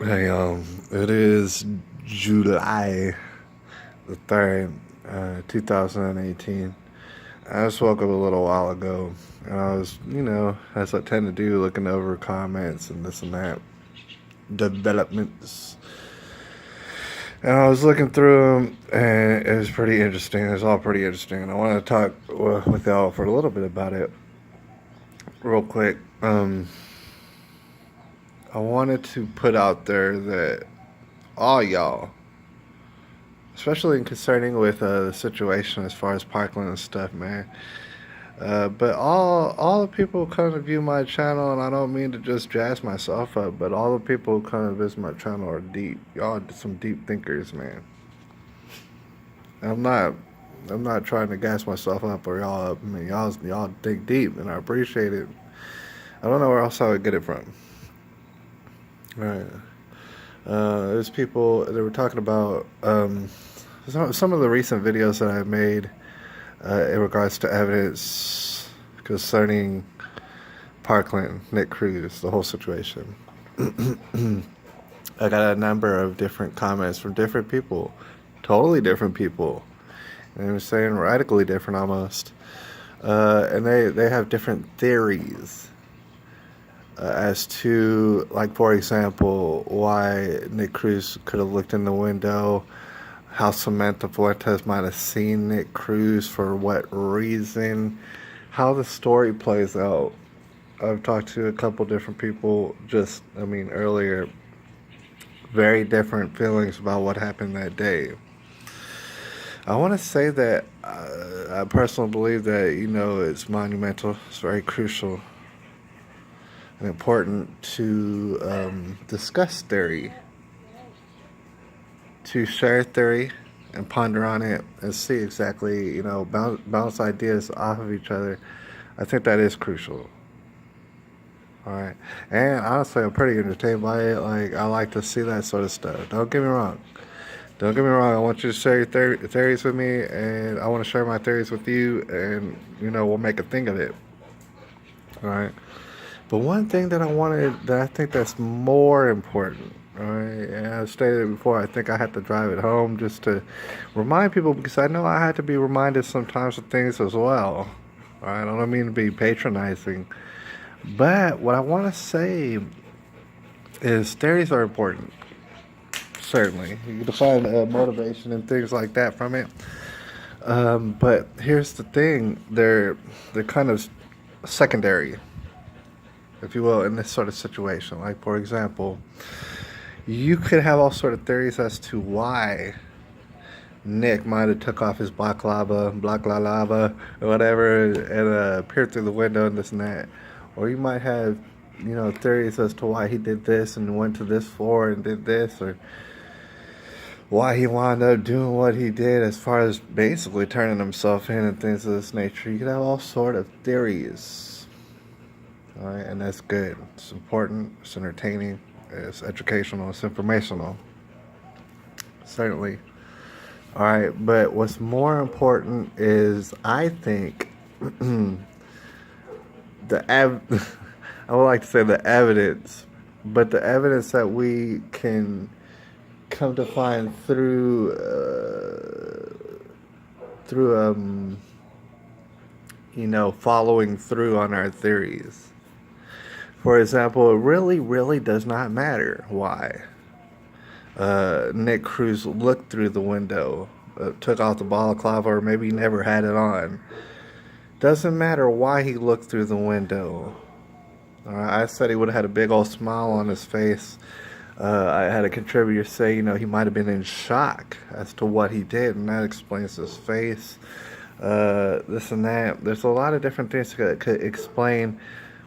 Hey, it is July the 3rd, 2018. I just woke up a little while ago, and I was, as I tend to do, looking over comments and this and that, developments. And I was looking through them, and it was pretty interesting. It was all pretty interesting. And I want to talk with y'all for a little bit about it, real quick. I wanted to put out there that all y'all, especially concerning with the situation as far as Parkland and stuff, man. But all the people who kind of view my channel, and I don't mean to just jazz myself up, but all the people who kind of visit my channel are deep. Y'all are some deep thinkers, man. I'm not I'm not trying to gas myself up or y'all up. I mean, y'all think deep, and I appreciate it. I don't know where else I would get it from. All right. There's people that were talking about some of the recent videos that I made in regards to evidence concerning Parkland, Nick Cruz, the whole situation. I got a number of different comments from different people, totally different people, and they were saying radically different almost. And they have different theories as to, like, for example, why Nick Cruz could have looked in the window, how Samantha Fuentes might have seen Nick Cruz, for what reason, how the story plays out. I've talked to a couple different people earlier, very different feelings about what happened that day. I want to say that I personally believe that, it's monumental, it's very crucial and important to discuss theory, to share theory and ponder on it and see exactly, bounce ideas off of each other. I think that is crucial. All right. And honestly, I'm pretty entertained by it. Like, I like to see that sort of stuff. Don't get me wrong. Don't get me wrong. I want you to share your theories with me, and I want to share my theories with you, and, we'll make a thing of it. All right. But one thing that I think that's more important, all right, and I've stated it before, I think I had to drive it home just to remind people, because I know I had to be reminded sometimes of things as well. All right, I don't mean to be patronizing, but what I want to say is theories are important. Certainly, you can find motivation and things like that from it. But here's the thing: they're kind of secondary, if you will, in this sort of situation. Like, for example, you could have all sort of theories as to why Nick might have took off his balaclava, or whatever, and peered through the window and this and that. Or you might have, theories as to why he did this and went to this floor and did this, or why he wound up doing what he did as far as basically turning himself in and things of this nature. You could have all sort of theories. All right, and that's good. It's important, it's entertaining, it's educational, it's informational. Certainly. All right, but what's more important is, I think, I would like to say the evidence, but the evidence that we can come to find through following through on our theories. For example, it really, really does not matter why Nick Cruz looked through the window, took off the balaclava, or maybe never had it on. Doesn't matter why he looked through the window. I said he would have had a big old smile on his face. I had a contributor say, he might have been in shock as to what he did, and that explains his face. This and that. There's a lot of different things that could explain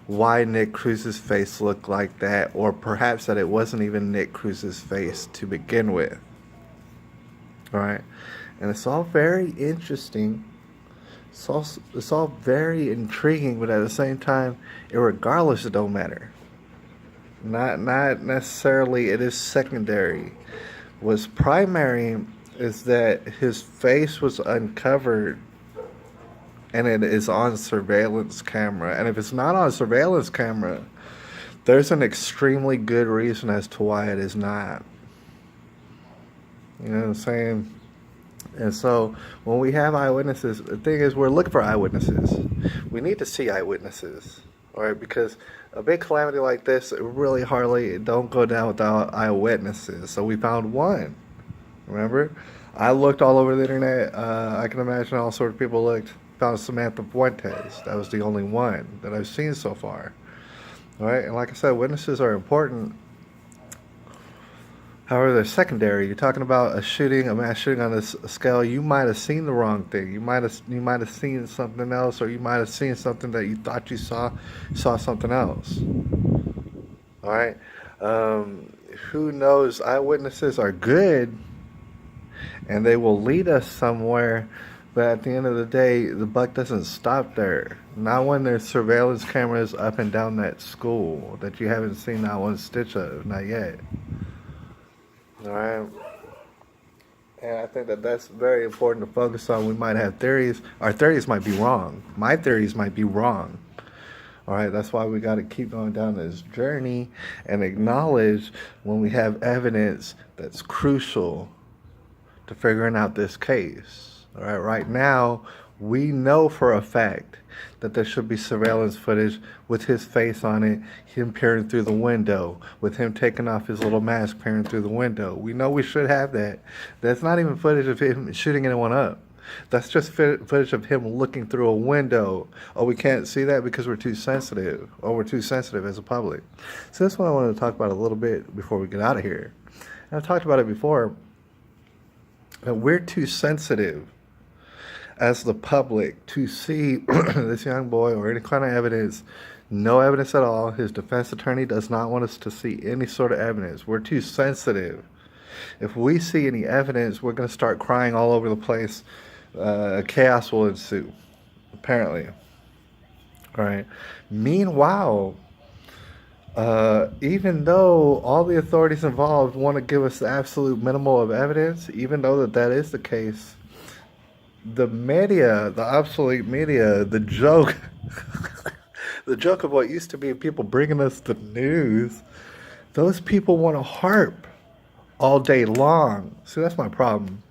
why Nick Cruz's face looked like that, or perhaps that it wasn't even Nick Cruz's face to begin with. All right, and it's all very interesting. It's all very intriguing, but at the same time, regardless, it don't matter. Not necessarily. It is secondary. What's primary is that his face was uncovered, and it is on surveillance camera. And if it's not on surveillance camera, There's an extremely good reason as to why it is not. You know what I'm saying? And so when we have eyewitnesses, the thing is we're looking for eyewitnesses. We need to see eyewitnesses, all right? Because a big calamity like this, it really hardly don't go down without eyewitnesses. So we found one. Remember, I looked all over the internet. I can imagine all sorts of people looked. Found Samantha Fuentes. That was the only one that I've seen so far. All right, and like I said, witnesses are important. However, they're secondary. You're talking about a shooting, a mass shooting on this scale. You might have seen the wrong thing. You might have seen something else, or you might have seen something that you thought you saw something else. All right. Who knows? Eyewitnesses are good, and they will lead us somewhere. But at the end of the day, the buck doesn't stop there. Not when there's surveillance cameras up and down that school that you haven't seen not one stitch of, not yet. All right. And I think that that's very important to focus on. We might have theories. Our theories might be wrong. My theories might be wrong. All right. That's why we got to keep going down this journey and acknowledge when we have evidence that's crucial to figuring out this case. All right, right now, we know for a fact that there should be surveillance footage with his face on it, him peering through the window, with him taking off his little mask, peering through the window. We know we should have that. That's not even footage of him shooting anyone up. That's just footage of him looking through a window. Oh, we can't see that because we're too sensitive. Oh, we're too sensitive as a public. So that's what I wanted to talk about a little bit before we get out of here. And I've talked about it before. That we're too sensitive as the public to see this young boy or any kind of evidence. No evidence at all. His defense attorney does not want us to see any sort of evidence. We're too sensitive. If we see any evidence, we're going to start crying all over the place. Chaos will ensue, apparently. All right. Meanwhile, even though all the authorities involved want to give us the absolute minimal of evidence, even though that is the case, the media, the obsolete media, the joke, the joke of what used to be people bringing us the news, those people want to harp all day long. See, that's my problem.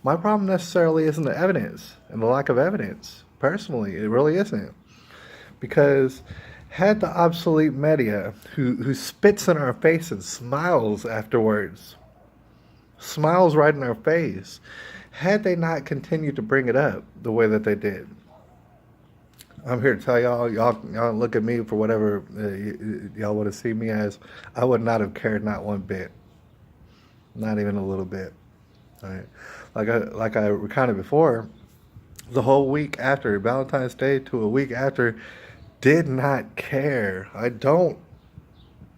My problem necessarily isn't the evidence and the lack of evidence. Personally, it really isn't. Because had the obsolete media, who spits in our face and smiles afterwards, smiles right in our face, had they not continued to bring it up the way that they did. I'm here to tell y'all look at me for whatever y'all want to see me as. I would not have cared not one bit. Not even a little bit. All right. Like I recounted before, the whole week after Valentine's Day to a week after, did not care.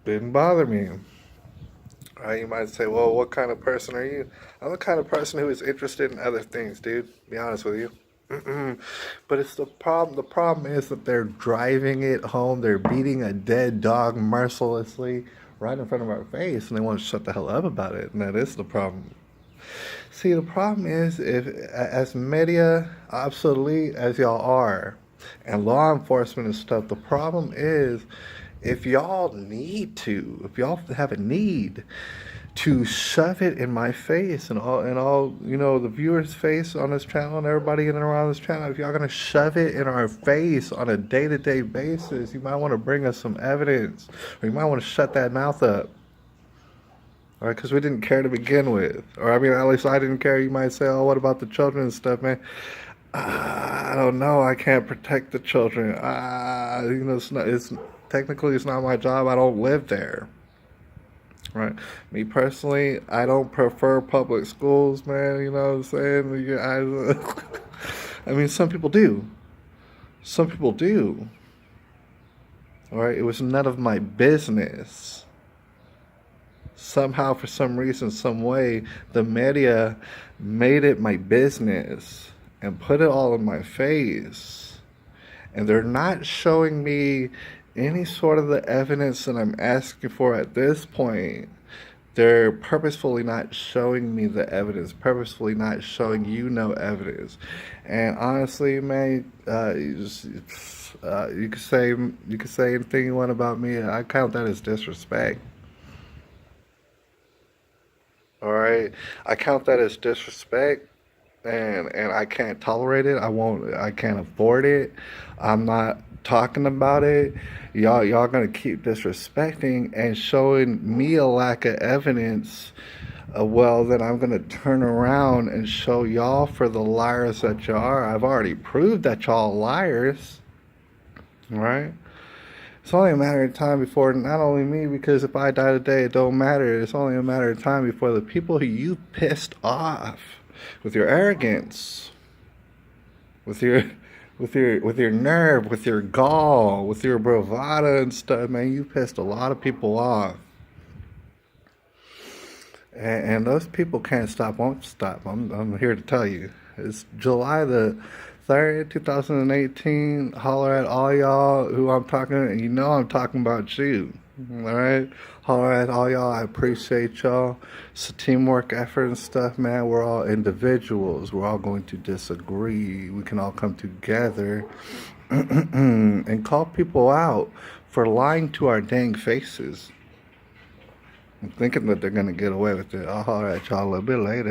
Didn't bother me. You might say, well, what kind of person are you? I'm the kind of person who is interested in other things, dude. Be honest with you. But it's the problem. The problem is that they're driving it home. They're beating a dead dog mercilessly right in front of our face, and they want to shut the hell up about it. And that is the problem. See, the problem is, if as media obsolete as y'all are, and law enforcement and stuff, the problem is, if y'all have a need to shove it in my face and all the viewers' face on this channel and everybody in and around this channel, if y'all gonna shove it in our face on a day-to-day basis, you might want to bring us some evidence, or you might want to shut that mouth up. All right, because we didn't care to begin with. Or, I mean, at least I didn't care. You might say, oh, what about the children and stuff, man? I don't know. I can't protect the children. Technically, it's not my job. I don't live there. Right? Me personally, I don't prefer public schools, man. You know what I'm saying? I mean, some people do. Some people do. All right? It was none of my business. Somehow, for some reason, some way, the media made it my business and put it all in my face. And they're not showing me any sort of the evidence that I'm asking for at this point. They're purposefully not showing me the evidence, purposefully not showing you no evidence. And honestly, man, You can say anything you want about me. I count that as disrespect. All right, I count that as disrespect, and I can't tolerate it. I won't. I can't afford it. I'm not talking about it. Y'all gonna keep disrespecting and showing me a lack of evidence. Well, then I'm gonna turn around and show y'all for the liars that you are. I've already proved that y'all liars, right? It's only a matter of time before not only me, because if I die today, it don't matter. It's only a matter of time before the people who you pissed off with your arrogance, with your with your nerve, with your gall, with your bravado and stuff, man, you pissed a lot of people off. And those people can't stop, won't stop. I'm here to tell you. It's July the 3rd, 2018. Holler at all y'all who I'm talking, and you know I'm talking about you. All right? Holler at all y'all. I appreciate y'all. It's a teamwork effort and stuff, man. We're all individuals. We're all going to disagree. We can all come together and call people out for lying to our dang faces. I'm thinking that they're going to get away with it. I'll holler at y'all a little bit later.